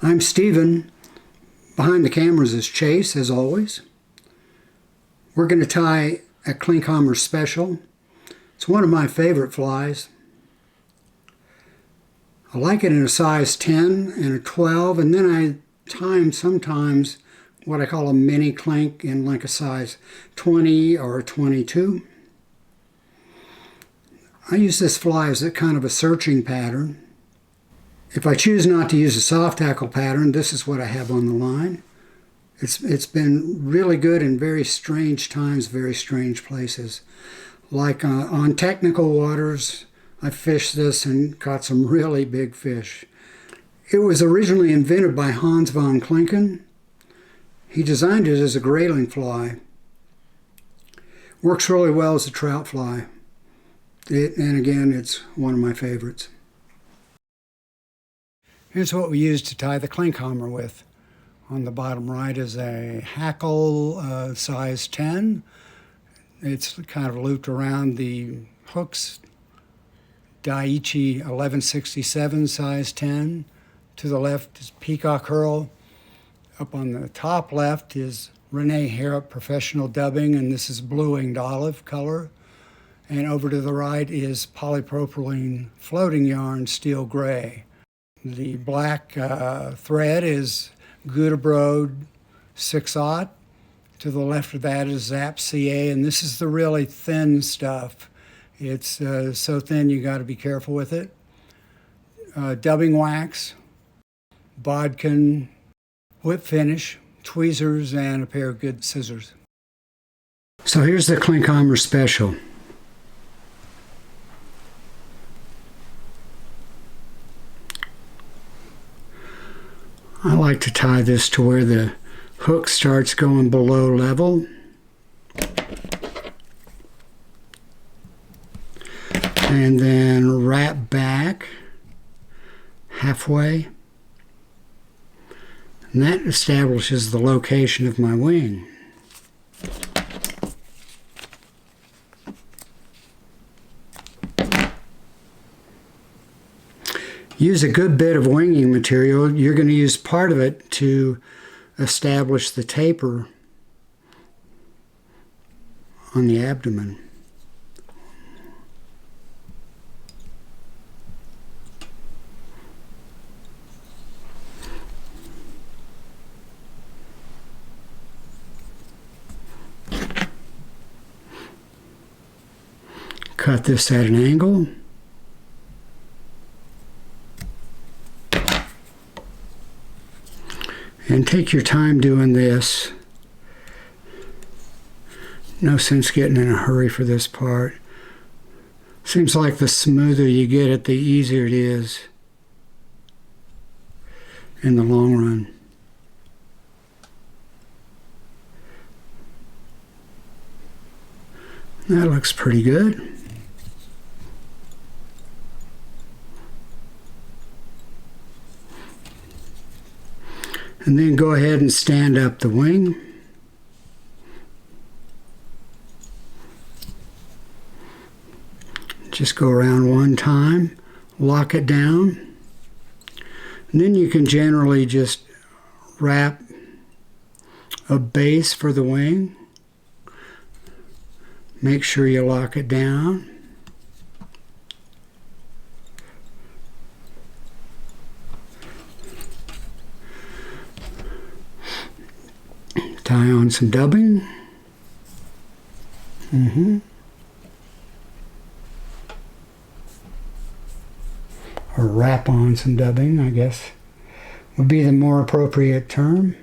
I'm Stephen. Behind the cameras is Chase, as always. We're going to tie a Klinkhamer Special. It's one of my favorite flies. I like it in a size 10 and a 12, and then I tie them sometimes what I call a mini clink in like a size 20 or a 22. I use this fly as a kind of a searching pattern. If I choose not to use a soft tackle pattern, this is what I have on the line. It's been really good in very strange times, very strange places. Like on technical waters, I fished this and caught some really big fish. It was originally invented by Hans von Klinken. He designed it as a grayling fly. Works really well as a trout fly. And again, it's one of my favorites. Here's what we use to tie the Klinkhamer with. On the bottom right is a hackle size 10. It's kind of looped around the hooks. Daiichi 1167 size 10. To the left is Peacock Herl. Up on the top left is Renee Harrop Professional Dubbing, and this is blue-winged olive color. And over to the right is polypropylene floating yarn, steel gray. The black thread is Gouda Brode 6/0. To the left of that is Zap CA, and this is the really thin stuff. It's so thin you got to be careful with it. Dubbing wax, bodkin, whip finish, tweezers, and a pair of good scissors. So here's the Klinkhamer Special. I like to tie this to where the hook starts going below level. And then wrap back halfway. And that establishes the location of my wing. Use a good bit of winging material. You're going to use part of it to establish the taper on the abdomen. Cut this at an angle. And take your time doing this. No sense getting in a hurry for this part. Seems like the smoother you get it, the easier it is in the long run. That looks pretty good. And then go ahead and stand up the wing. Just go around one time, lock it down. And then you can generally just wrap a base for the wing. Make sure you lock it down. Tie on some dubbing. Or wrap on some dubbing, I guess, would be the more appropriate term.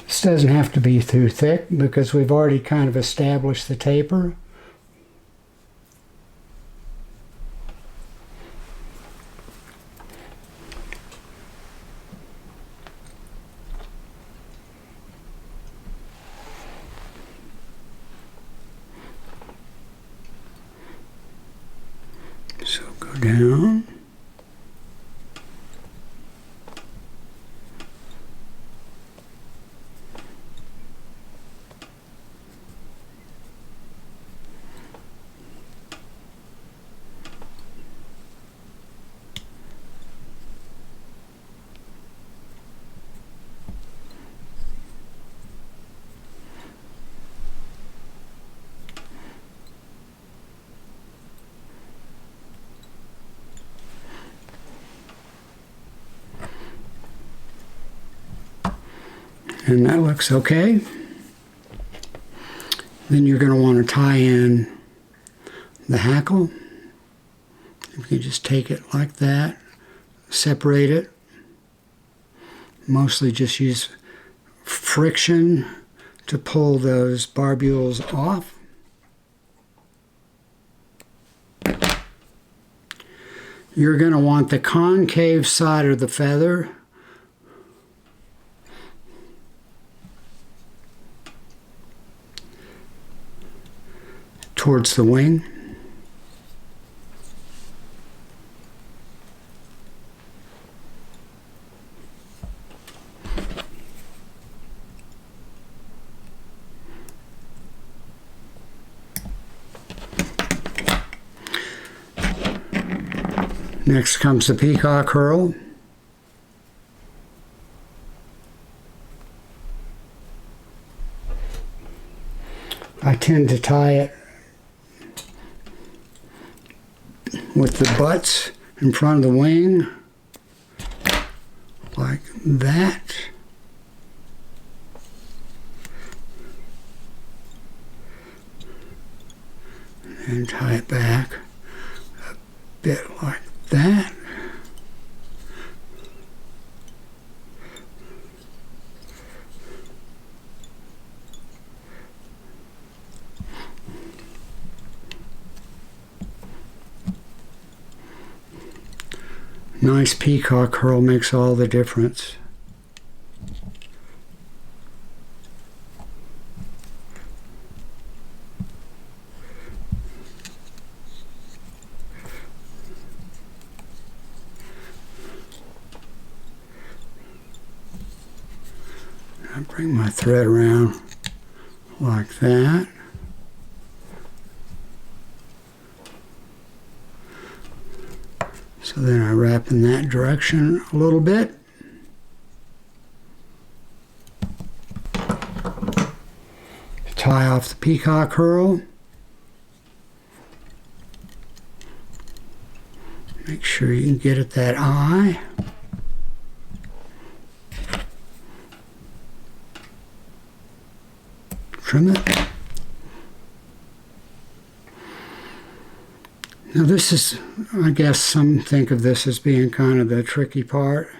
This doesn't have to be too thick because we've already kind of established the taper. So go down. And that looks okay. Then you're going to want to tie in the hackle. You can just take it like that, separate it. Mostly just use friction to pull those barbules off. You're going to want the concave side of the feather towards the wing. Next comes the peacock herl. I tend to tie it with the butts in front of the wing, like that. And tie it back a bit like that. Nice peacock herl makes all the difference. I bring my thread around like that. So then I wrap in that direction a little bit. Tie off the peacock herl. Make sure you can get at that eye. Trim it. Now this is, I guess some think of this as being kind of the tricky part.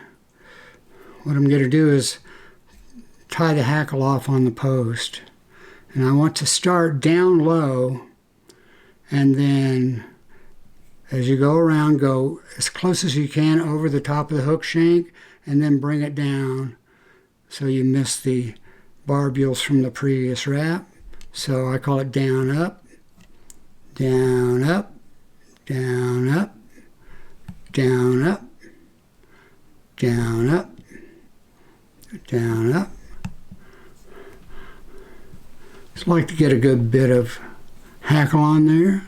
What I'm going to do is tie the hackle off on the post. And I want to start down low, and then as you go around, go as close as you can over the top of the hook shank, and then bring it down so you miss the barbules from the previous wrap. So I call it down, up, down, up, down, up, down, up, down, up, down, up. Just like to get a good bit of hackle on there.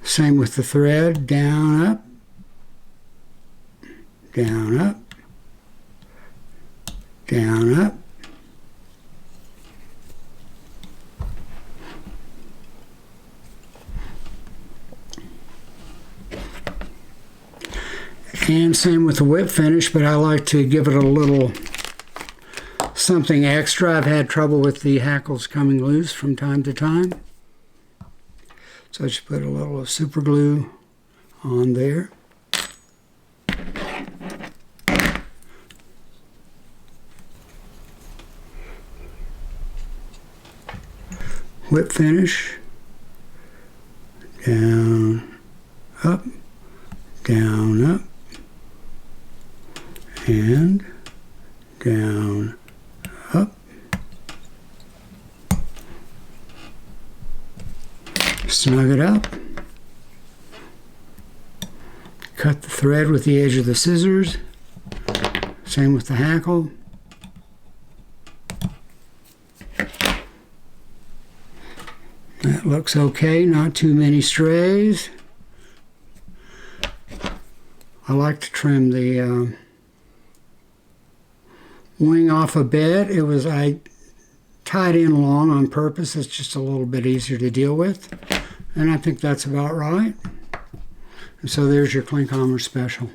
Same with the thread, down, up, down, up, down, up. And same with the whip finish, but I like to give it a little something extra. I've had trouble with the hackles coming loose from time to time. So I just put a little super glue on there. Whip finish. Down, up, down, up, and down, up. Snug it up. Cut the thread with the edge of the scissors. Same with the hackle. That looks okay, not too many strays. I like to trim the wing off a bit. I tied in long on purpose. It's just a little bit easier to deal with. And I think that's about right. And so there's your Klinkhamer Special.